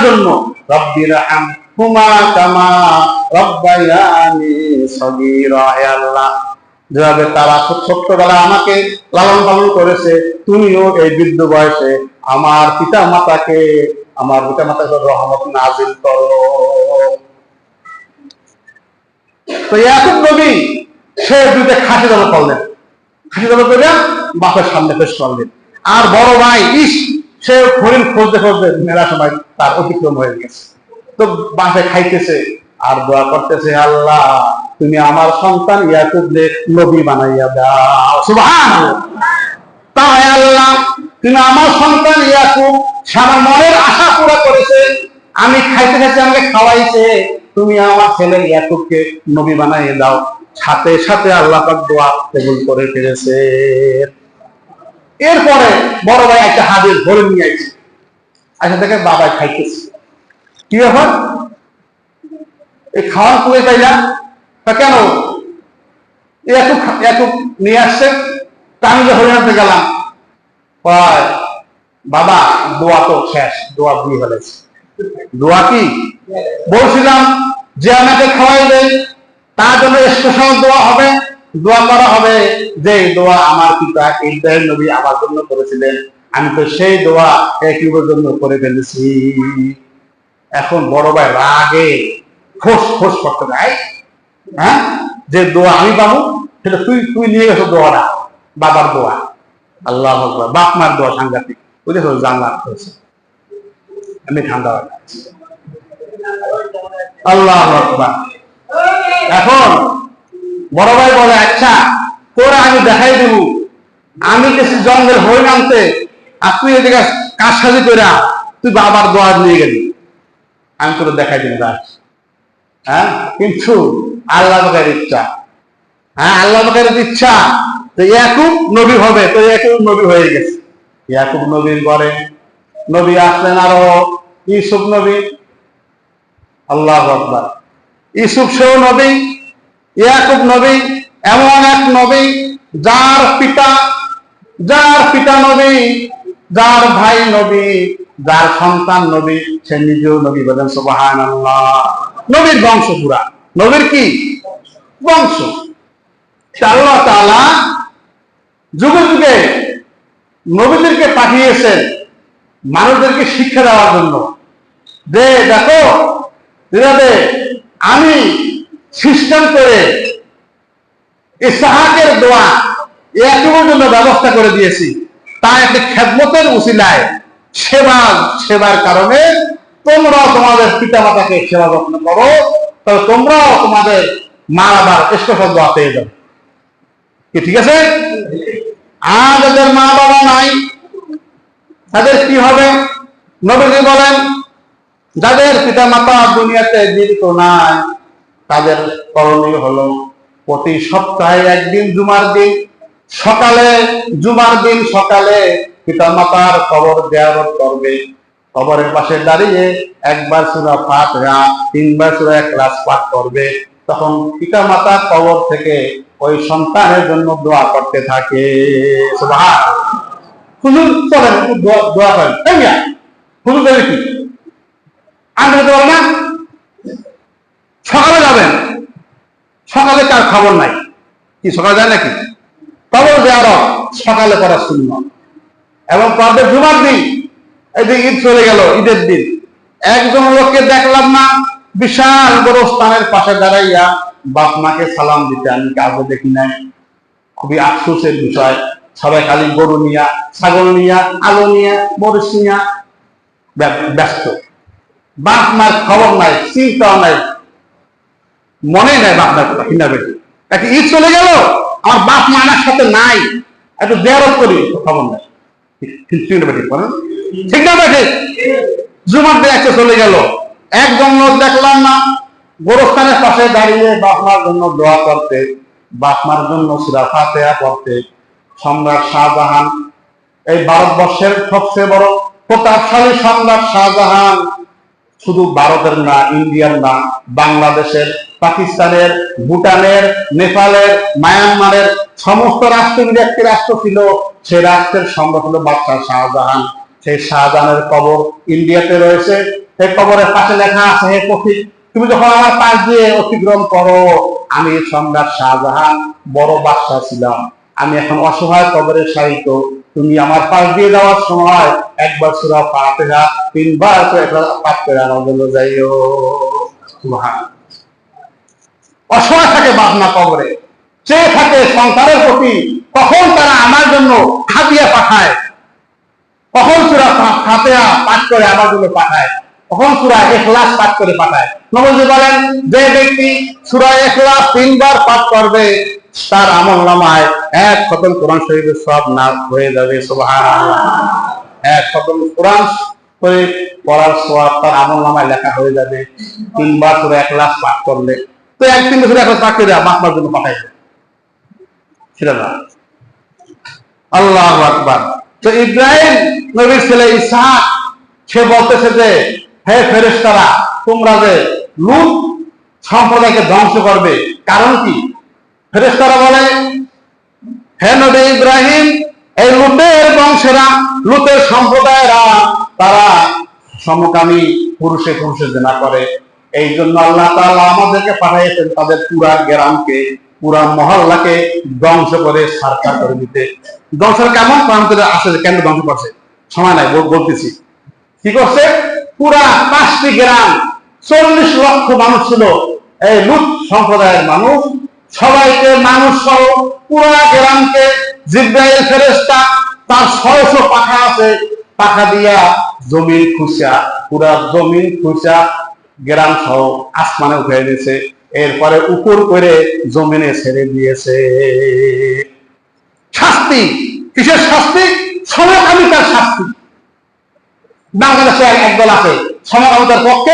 জন্য রব্বির হামহুমা কামা রব্বায়ানি সগীরা। হে আল্লাহ, যেভাবে তারা খুব ছোট্টবেলা আমাকে লালন পালন করেছে, তুমিও এই বৃদ্ধ বয়সে আমার পিতা মাতাকে রহমত নাজিল করো। তো ইয়াকুব নবী সে দুইটা খাসি জব করলেন, খাসি জব করে বাপের সামনে পেশ করলেন। আর বড় ভাই সে হরিণ খুঁজতে খুঁজতে মেলা সময় তার অতিক্রম হয়ে গেছে। তো বাপে খাইতেছে আর দোয়া করতেছে, আল্লাহ তুমি আমার সন্তান ইয়াকুবকে নবী বানাইয়া দাও। সুবহানাল্লাহ। তাই আল্লাহ তুমি আমার সন্তান ইয়াকুব আমার মনের আশা পুরো করেছে, আমি খাইতে খাইতে আমাকে খাওয়াইছে, তুমি আমার ছেলে ইয়াকুবকে নবী বানাইয়া দাও। সাথে সাথে আল্লাহ পাক দোয়া কবুল করে ফেলেছে। এরপরে বড় ভাই একটা হাদিস ধরে নিয়ে আসছে, আচ্ছা থেকে বাবা খাইতেছে, কি ব্যাপার এই খাওয়ার কুয়ে তাই না, কেন এত নিয়ে আসছে? আমি যে হরিণ আনতে গেলাম, বাবা দোয়া তো শেষ, দোয়া দিয়ে ফেলেছে। দোয়া কি বলছিলাম যে আমাকে খাওয়াই দেয়, তার জন্য স্পেশাল দোয়া হবে, দোয়া করা হবে যে দোয়া আমার পিতা ইব্রাহিম নবী আমার জন্য করেছিলেন, আমি তো সেই দোয়া একইবার জন্য করে ফেলেছি। এখন বড় ভাই রাগে ফোস ফোস করতে যায়, হ্যাঁ, যে দোয়া আমি পাবো সেটা তুই নিয়ে গেছো দোয়াটা, বাবার দোয়া। আল্লাহ আকবার, বাপ মার দোয়া সাংঘাতিক, বুঝেছো, জান্নাত হয়েছে। আমি ঠান্ডা হয়ে যাচ্ছি। আল্লাহ আকবার। এখন বড় ভাই বলে, আচ্ছা তোরা আমি দেখাই দেব, আমি কিছু জঙ্গল হরিণ আনতে আর তুই এদিকে কাজ সাজি করে তুই বাবার দোয়া নিয়ে গেলি, আমি তোরা দেখাই দিন গাছ। হ্যাঁ, কিন্তু আল্লাহ পাকের ইচ্ছা, হ্যাঁ আল্লাহ পাকের ইচ্ছা তো ইয়াকুব নবী হবে, তো ইয়াকুব নবী হয়ে গেছে। ইয়াকুব নবীর পরে নবী আসলেন আরো ইউসুফ নবী। আল্লাহু আকবার। ইউসুফ সেও নবী, ইয়াকুব নবী, এমন এক নবী যার পিতা নবী, যার ভাই নবী, যার সন্তান নবী, সে নিজেও নবী। বলেন সুবহানাল্লাহ। নবীর বংশ পুরা, নবীর কি বংশ। আল্লাহ তাআলা যুগে যুগে নবীদেরকে পাঠিয়েছেন মানুষদেরকে শিক্ষা দেওয়ার জন্য, যে দেখো আমি সিস্টেম করে ইসহাকের দোয়া ইয়াকুবের জন্য ব্যবস্থা করে দিয়েছি, তা একটি খেদমতের উসিলায় সেবার কারণে তোমরাও তোমাদের পিতা মাতাকে সেবা যত্ন করো, তবে তোমরাও তোমাদের মা বাবার স্পেশাল দোয়া পেয়ে যাবে। কি ঠিক আছে? আর যাদের মা বাবা নাই তাদের কি হবে? নবীজি বলেন, যাদের পিতা মাতা দুনিয়াতে জীবিত নাই তাদের করণীয় হলো প্রতি সপ্তাহে একদিন জুমার দিন সকালে পিতা মাতার কবর জিয়ারত করবে। কবরের পাশে দাঁড়িয়ে একবার সূরা ফাতিহা, 3 বার সূরা ইখলাস পাঠ করবে। তখন পিতা মাতা কবর থেকে ওই সন্তানের জন্য দোয়া করতে থাকে। সুবহানাল্লাহ। হুজুর চলেন একটু দোয়া করেন। হুজুর দেবে কি আমি বলতে পারবো না? সকালে যাবেন, সকালে কার খবর নাই, কি সকালে যায় নাকি? কবর জিয়ারত সকালে করা সুন্নাত, এবং পরদের জুমার দিন। এই যে ঈদ চলে গেল, ঈদের দিন একজন লোককে দেখলাম না বিশাল বড় স্থানের পাশে দাঁড়াইয়া বাপ মাকে সালাম দিতে, আমি কাউকে দেখি নাই। খুবই আফসোসের বিষয়, সবাই খালি গরু নিয়া, ছাগল নিয়া, আলো নিয়া, মরিচ নিয়া ব্যস্ত। বাপ মার খবর নাই, চিন্তাও নাই, মনে নাই বাপ মার কথা। কিনা বেটি একটা ঈদ চলে গেল, আমার বাপ মা আমার সাথে নাই, একটু জিয়ারত করি, খবর নাই। ঠিক না বেটি? জুমার দিন একটা চলে গেল, একজন লোক দেখলাম না গোরস্থানের পাশে দাঁড়িয়ে বাপ মার জন্য দোয়া করতে, বাপ মার জন্য সূরা ফাতিহা পড়তে। সম্রাট শাহজাহান, এই ভারতবর্ষের সবচেয়ে বড় প্রতাপশালী সম্রাট শাহজাহান, শুধু ভারতের না, ইন্ডিয়ার না, বাংলাদেশের, পাকিস্তানের, ভুটানের, নেপালের, মায়ানমারের সমস্ত রাষ্ট্র মিলে একটি রাষ্ট্র ছিল। সে রাষ্ট্রের সম্রাট হলো বাদশাহ শাহজাহান। সেই শাহজাহানের কবর ইন্ডিয়াতে রয়েছে। সেই কবরের পাশে লেখা আছে, হে পথিক, তুমি যখন আমার পাশ দিয়ে অতিক্রম করো, আমি সম্রাট শাহজাহান বড় বাদশা ছিলাম, আমি এখন অসহায় কবরে শায়িত, তুমি আমার পাশ দিয়ে যাওয়ার সময় একবার সূরা ফাতিহা 3 বার করে পাঠ করে আমার জন্য যাইও। সুবহানাল্লাহ। অসহায় থাকে বাপ মা কবরে, চেয়ে থাকে সন্তানের প্রতি, কখন তারা আমার জন্য হাদিয়া পাঠায়, কখন সূরা ফাতিহা পাঠ করে আমার জন্য পাঠায়, কখন সূরা ইখলাস পাঠ করে পাঠায়। নবী বলেন, যে ব্যক্তি সূরা ইখলাস 3 বার পাঠ করবে, তার আমলনামায় 1 খতম কোরআন শরীফের সওয়াব নাযিল হয়ে যাবে। সুবহানাল্লাহ। 1 খতম কোরআন শরীফ পড়ার সওয়াব তার আমলনামায় লেখা হয়ে যাবে 3 বার সূরা ইখলাস পাঠ করলে। তো একদিন সূরা ইখলাস পাঠ করে বাপমার জন্য পাঠাইবে, সেটা না। আল্লাহু আকবার। তো ইব্রাহিম নবীর ছেলে ইসহাক, সে বলতেছে যে, হে ফেরেশতারা, তোমরা যে লূত সম্প্রদায়কে ধ্বংস করবে, কারণ কি? ফেরেশতারা বলে, হে নবী ইব্রাহিম, এই লূতের বংশেরা, লূতের সম্প্রদায়েরা, তারা সমকামী পুরুষে পুরুষে জিনা করে, এই জন্য আল্লাহ তাআলা আমাদেরকে পাঠিয়েছেন তাদের পুরা গ্রামকে, পুরা মহল্লাকে ধ্বংস করে সারকার করে দিতে। ধ্বংসের কেমন কারণ করে আসে, কেন ধ্বংস করছে সময় নাই, বলতেছি। কি করছে? পুরা 5টি গ্রাম, 40 লক্ষ মানুষ ছিল এই লূত সম্প্রদায়ের মানুষ, সবাইকে মানুষ সহ পুরা গ্রামকে জিবরাইল ফেরেশতা তার 600 পাখা আছে, পাখা দিয়া জমিন খুঁজা, পুরা জমিন খুঁজা গ্রাম সহ আসমানে উঠে দিয়েছে, এরপরে উপর করে জমিনে ছেড়ে দিয়েছে। শাস্তি কিসের শাস্তি? সমকামিতার শাস্তি। বাংলাদেশে একদল আছে সমকামিতার পক্ষে,